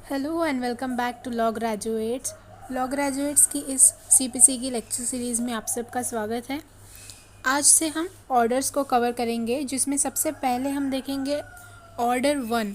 Hello and welcome back to law graduates की इस CPC की लेक्चर सीरीज़ में आप सबका स्वागत है। आज से हम ऑर्डर्स को कवर करेंगे, जिसमें सबसे पहले हम देखेंगे ऑर्डर 1,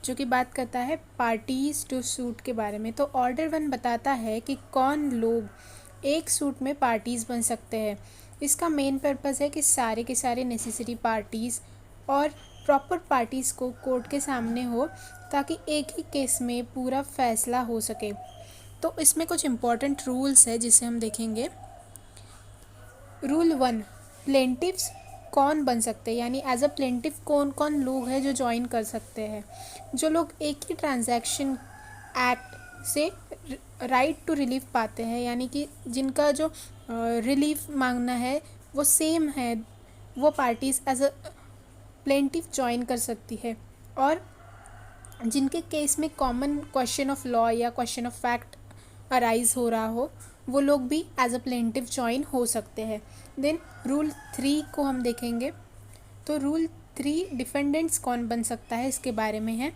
जो कि बात करता है पार्टीज़ टू सूट के बारे में। तो ऑर्डर 1 बताता है कि कौन लोग एक सूट में पार्टीज़ बन सकते हैं। इसका मेन पर्पज़ है कि सारे के सारे नेसेसरी पार्टीज़ और प्रॉपर पार्टीज़ को कोर्ट के सामने हो, ताकि एक ही केस में पूरा फैसला हो सके। तो इसमें कुछ इम्पॉर्टेंट रूल्स है जिसे हम देखेंगे। रूल 1, प्लेंटिफ्स कौन बन सकते हैं, यानी एज अ प्लेंटिफ कौन कौन लोग हैं जो ज्वाइन कर सकते हैं। जो लोग एक ही ट्रांजैक्शन एक्ट से राइट टू रिलीफ पाते हैं, यानी कि जिनका जो रिलीफ मांगना है वो सेम है, वो parties as a plaintiff join कर सकती है। और जिनके केस में कॉमन क्वेश्चन ऑफ लॉ या क्वेश्चन ऑफ फैक्ट अराइज हो रहा हो, वो लोग भी एज अ प्लेंटिफ ज्वाइन हो सकते हैं। देन रूल 3 को हम देखेंगे। तो रूल 3, डिफेंडेंट्स कौन बन सकता है, इसके बारे में है।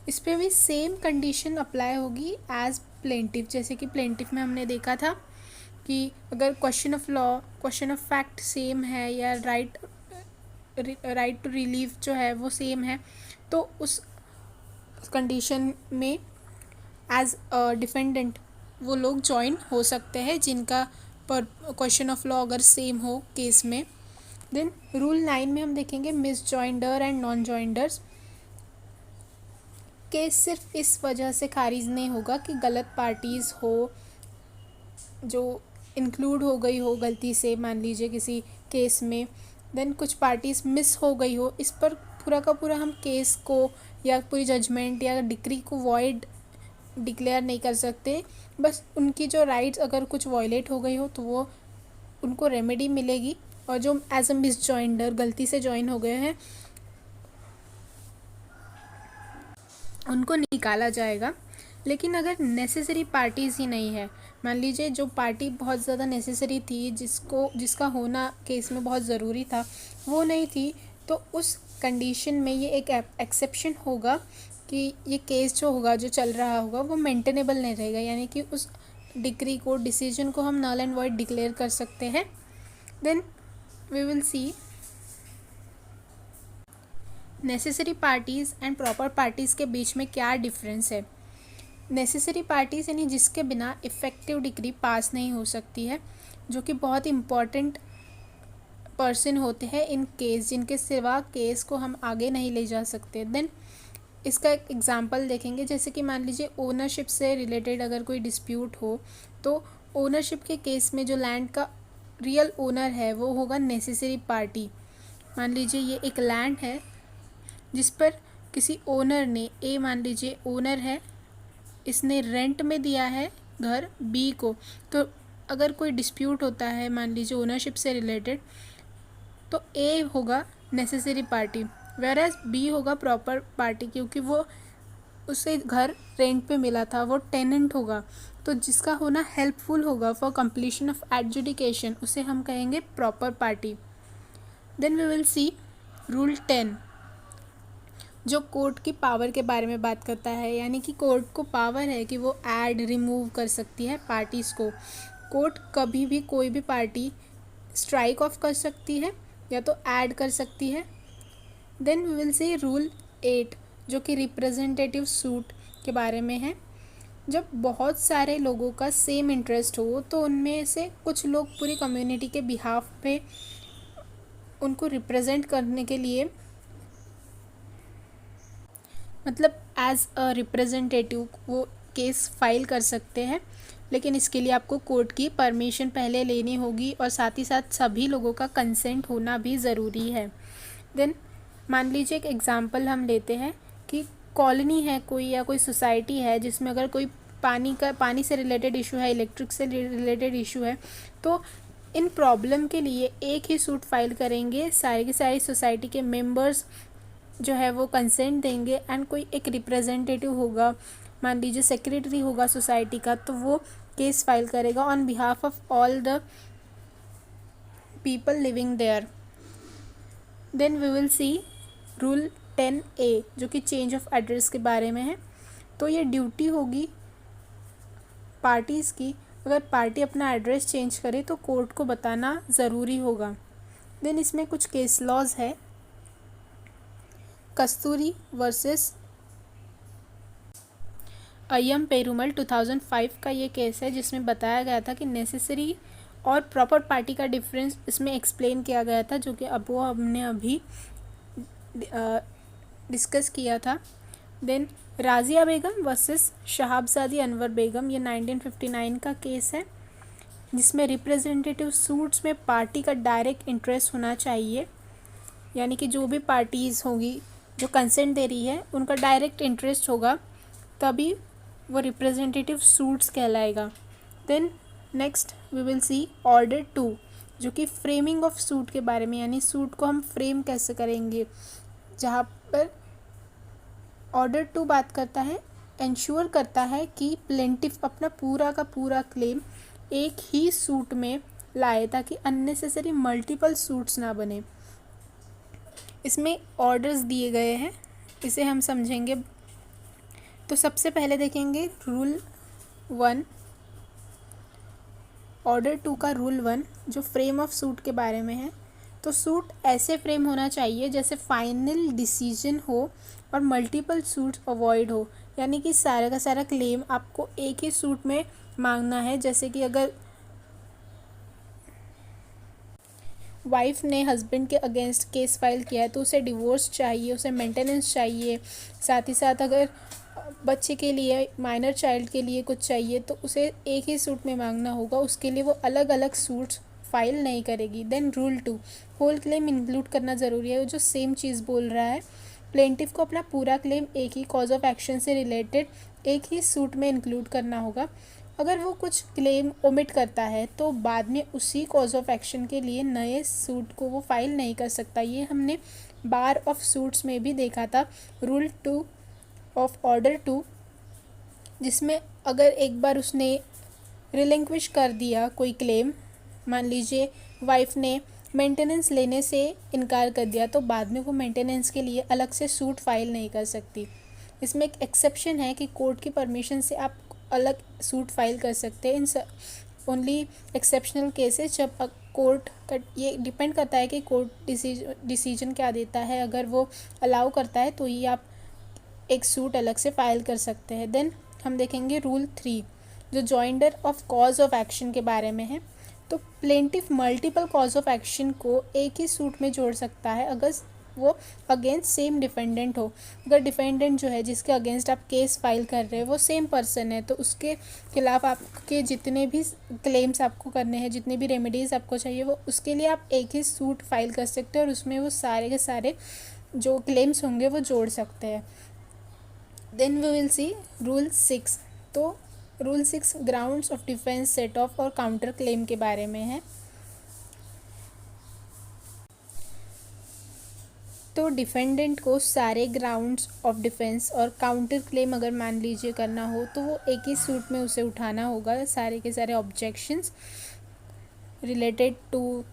इस पर भी सेम कंडीशन अप्लाई होगी एज प्लेंटिफ। जैसे कि प्लेंटिफ में हमने देखा था कि अगर question of law question of fact same है या राइट टू रिलीफ जो है वो सेम है, तो उस कंडीशन में एज अ डिफेंडेंट वो लोग ज्वाइन हो सकते हैं जिनका पर क्वेश्चन ऑफ लॉ अगर सेम हो केस में। देन रूल 9 में हम देखेंगे misjoinder and non joinders. Case सिर्फ इस वजह से खारिज नहीं होगा कि गलत पार्टीज़ हो जो इंक्लूड हो गई हो गलती से, मान लीजिए किसी केस में, देन कुछ पार्टीज़ मिस हो गई हो। इस पर पूरा का पूरा हम केस को या पूरी जजमेंट या डिक्री को वॉइड डिक्लेयर नहीं कर सकते। बस उनकी जो राइट्स अगर कुछ वॉयलेट हो गई हो तो वो उनको रेमेडी मिलेगी, और जो एज अ मिस जॉइंडर गलती से ज्वाइन हो गए हैं उनको निकाला जाएगा। लेकिन अगर नेसेसरी पार्टीज़ ही नहीं है, मान लीजिए जो पार्टी बहुत ज़्यादा नेसेसरी थी, जिसका होना केस में बहुत ज़रूरी था, वो नहीं थी, तो उस कंडीशन में ये एक एक्सेप्शन होगा कि ये केस जो होगा, जो चल रहा होगा, वो मेंटेनेबल नहीं रहेगा, यानी कि उस डिक्री को, डिसीजन को हम नल एंड वॉइड डिक्लेयर कर सकते हैं। Then we will see necessary parties and proper parties के बीच में क्या डिफरेंस है। नेसेसरी पार्टीज़ यानी जिसके बिना इफ़ेक्टिव डिक्री पास नहीं हो सकती है, जो कि बहुत इम्पॉर्टेंट पर्सन होते हैं इन केस, जिनके सिवा केस को हम आगे नहीं ले जा सकते। देन इसका एक एग्जांपल देखेंगे। जैसे कि मान लीजिए ओनरशिप से रिलेटेड अगर कोई डिस्प्यूट हो, तो ओनरशिप के केस में जो लैंड का रियल ओनर है वो होगा नेसेसरी पार्टी। मान लीजिए ये एक लैंड है जिस पर किसी ओनर ने, ए मान लीजिए ओनर है, इसने रेंट में दिया है घर बी को। तो अगर कोई डिस्प्यूट होता है मान लीजिए ओनरशिप से रिलेटेड, तो ए होगा नेसेसरी पार्टी, वेयरएज बी होगा प्रॉपर पार्टी, क्योंकि वो उसे घर रेंट पे मिला था, वो टेनेंट होगा। तो जिसका होना हेल्पफुल होगा फॉर कंप्लीशन ऑफ एडजुडिकेशन, उसे हम कहेंगे proper party. Then we will see rule 10, जो कोर्ट की पावर के बारे में बात करता है, यानी कि कोर्ट को पावर है कि वो ऐड रिमूव कर सकती है पार्टीज़ को। कोर्ट कभी भी कोई भी पार्टी स्ट्राइक ऑफ कर सकती है या तो ऐड कर सकती है। Then we will see rule 8, जो कि रिप्रेजेंटेटिव सूट के बारे में है। जब बहुत सारे लोगों का सेम इंटरेस्ट हो, तो उनमें से कुछ लोग पूरी कम्युनिटी के बिहाफ पे उनको रिप्रेजेंट करने के लिए, मतलब एज अ रिप्रेजेंटेटिव वो केस फाइल कर सकते हैं। लेकिन इसके लिए आपको कोर्ट की परमिशन पहले लेनी होगी, और साथ ही साथ सभी लोगों का कंसेंट होना भी ज़रूरी है। देन मान लीजिए एक एग्ज़ाम्पल हम लेते हैं कि कॉलोनी है कोई, या कोई सोसाइटी है जिसमें अगर कोई पानी से रिलेटेड इशू है, इलेक्ट्रिक से रिलेटेड इशू है, तो इन प्रॉब्लम के लिए एक ही सूट फाइल करेंगे सारी की सारी सोसाइटी के मेंबर्स जो है वो कंसेंट देंगे, एंड कोई एक रिप्रेजेंटेटिव होगा, मान लीजिए सेक्रेटरी होगा सोसाइटी का, तो वो केस फाइल करेगा on behalf of all the people living there. Then we will see rule 10A, जो कि चेंज ऑफ एड्रेस के बारे में है। तो ये ड्यूटी होगी पार्टीज़ की। अगर पार्टी अपना एड्रेस चेंज करे तो कोर्ट को बताना ज़रूरी होगा। देन इसमें कुछ केस लॉज है। कस्तूरी वर्सेस अय्यम पेरुमल 2005 का ये केस है, जिसमें बताया गया था कि नेसेसरी और प्रॉपर पार्टी का डिफरेंस इसमें एक्सप्लेन किया गया था, जो कि अब वो हमने अभी डिस्कस किया था। देन राज़िया बेगम वर्सेस शहाबज़ादी अनवर बेगम, ये 1959 का केस है, जिसमें रिप्रेजेंटेटिव सूट्स में पार्टी का डायरेक्ट इंटरेस्ट होना चाहिए, यानी कि जो भी पार्टीज़ होगी जो कंसेंट दे रही है उनका डायरेक्ट इंटरेस्ट होगा, तभी वो रिप्रेजेंटेटिव सूट्स कहलाएगा। Then next we will see order 2, जो कि फ्रेमिंग ऑफ सूट के बारे में, यानी सूट को हम फ्रेम कैसे करेंगे, जहाँ पर ऑर्डर 2 बात करता है, इंश्योर करता है कि प्लेंटिफ अपना पूरा का पूरा क्लेम एक ही सूट में लाए, ताकि अननेसेसरी मल्टीपल सूट्स ना बने। इसमें ऑर्डर्स दिए गए हैं, इसे हम समझेंगे। तो सबसे पहले देखेंगे रूल 1, ऑर्डर 2 का रूल 1, जो फ्रेम ऑफ सूट के बारे में है। तो सूट ऐसे फ्रेम होना चाहिए जैसे फाइनल डिसीजन हो और मल्टीपल सूट्स अवॉइड हो, यानी कि सारा का सारा क्लेम आपको एक ही सूट में मांगना है। जैसे कि अगर वाइफ ने हस्बैंड के अगेंस्ट केस फाइल किया है तो उसे डिवोर्स चाहिए, उसे मेंटेनेंस चाहिए, साथ ही साथ अगर बच्चे के लिए, माइनर चाइल्ड के लिए कुछ चाहिए तो उसे एक ही सूट में मांगना होगा, उसके लिए वो अलग अलग सूट्स फाइल नहीं करेगी। देन रूल 2, होल क्लेम इंक्लूड करना ज़रूरी है, जो सेम चीज़ बोल रहा है। प्लेंटिफ को अपना पूरा क्लेम एक ही कॉज ऑफ एक्शन से रिलेटेड एक ही सूट में इंक्लूड करना होगा। अगर वो कुछ क्लेम ओमिट करता है तो बाद में उसी कॉज ऑफ एक्शन के लिए नए सूट को वो फाइल नहीं कर सकता। ये हमने बार ऑफ सूट्स में भी देखा था, रूल 2 ऑफ ऑर्डर 2, जिसमें अगर एक बार उसने रिलिंक्विश कर दिया कोई क्लेम, मान लीजिए वाइफ ने मेंटेनेंस लेने से इनकार कर दिया, तो बाद में वो मेंटेनेंस के लिए अलग से सूट फाइल नहीं कर सकती। इसमें एक एक्सेप्शन है कि कोर्ट की परमिशन से आप अलग सूट फाइल कर सकते हैं, इन ओनली एक्सेप्शनल केसेस, जब कोर्ट का ये डिपेंड करता है कि कोर्ट डिसीजन क्या देता है। अगर वो अलाउ करता है तो ये आप एक सूट अलग से फाइल कर सकते हैं। देन हम देखेंगे रूल 3, जो joinder of cause of action के बारे में है। तो plaintiff multiple cause of action को एक ही सूट में जोड़ सकता है अगर वो अगेंस्ट सेम डिफेंडेंट हो। अगर डिफेंडेंट जो है जिसके अगेंस्ट आप केस फाइल कर रहे हैं वो सेम पर्सन है, तो उसके खिलाफ आपके जितने भी क्लेम्स आपको करने हैं, जितने भी रेमेडीज़ आपको चाहिए, वो उसके लिए आप एक ही सूट फाइल कर सकते हैं और उसमें वो सारे के सारे जो क्लेम्स होंगे वो जोड़ सकते हैं। Then we will see rule 6। तो rule 6 grounds of defence, set off और काउंटर क्लेम के बारे में है। तो डिफेंडेंट को सारे ग्राउंड्स ऑफ डिफेंस और काउंटर क्लेम अगर मान लीजिए करना हो तो वो एक ही सूट में उसे उठाना होगा, सारे के सारे objections related to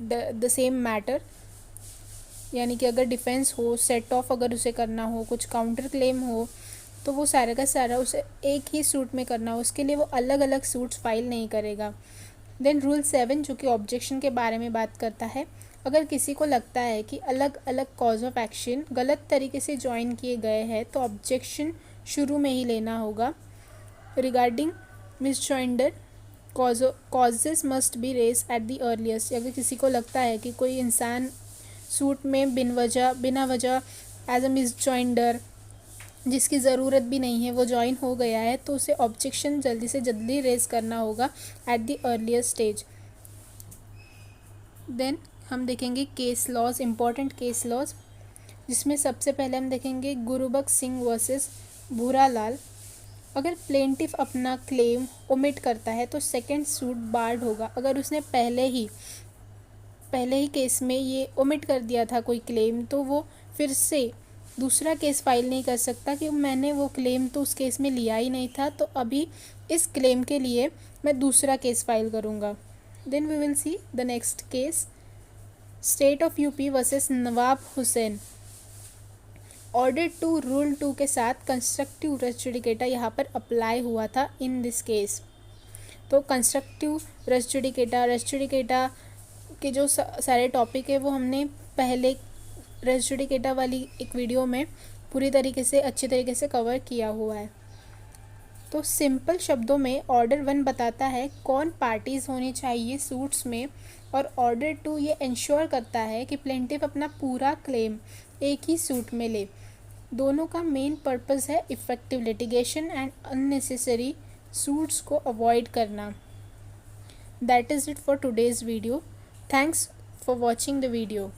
the same matter. यानी कि अगर डिफेंस हो, सेट ऑफ अगर उसे करना हो, कुछ काउंटर क्लेम हो, तो वो सारा का सारा उसे एक ही सूट में करना हो, उसके लिए वो अलग अलग सूट्स फाइल नहीं करेगा। देन रूल 7 जो कि ऑब्जेक्शन के बारे में बात करता है। अगर किसी को लगता है कि अलग अलग कॉज ऑफ एक्शन गलत तरीके से ज्वाइन किए गए हैं तो ऑब्जेक्शन शुरू में ही लेना होगा। Regarding misjoinder causes must be raise at the earliest. अगर किसी को लगता है कि कोई इंसान सूट में बिना वजह एज अ मिसजॉइंडर जिसकी ज़रूरत भी नहीं है वो ज्वाइन हो गया है, तो उसे ऑब्जेक्शन जल्दी से जल्दी रेज करना होगा at the earliest stage. Then हम देखेंगे case laws, important case laws, जिसमें सबसे पहले हम देखेंगे गुरुबख्श सिंह वर्सेस भूरालाल। अगर प्लेंटिफ अपना क्लेम ओमिट करता है तो सेकंड सूट बार्ड होगा। अगर उसने पहले ही केस में ये ओमिट कर दिया था कोई क्लेम, तो वो फिर से दूसरा केस फाइल नहीं कर सकता कि मैंने वो क्लेम तो उस केस में लिया ही नहीं था, तो अभी इस क्लेम के लिए मैं दूसरा केस फाइल करूँगा। Then we will see the next case, state of UP versus Nawab Hussain. Order 2 rule 2 के साथ कंस्ट्रक्टिव रेस जुडिकेटा यहाँ पर अप्लाई हुआ था इन दिस केस। तो कंस्ट्रक्टिव रेस जुडिकेटा के जो सारे टॉपिक है वो हमने पहले रेस जुडिकेटा वाली एक वीडियो में पूरी तरीके से अच्छी तरीके से कवर किया हुआ है। तो सिंपल शब्दों में ऑर्डर 1 बताता है कौन पार्टीज़ होनी चाहिए सूट्स में, और ऑर्डर 2 ये इंश्योर करता है कि प्लेंटिफ अपना पूरा क्लेम एक ही सूट में ले। दोनों का मेन पर्पस है effective litigation and unnecessary suits को अवॉइड करना। That is it for today's video. Thanks for watching the video.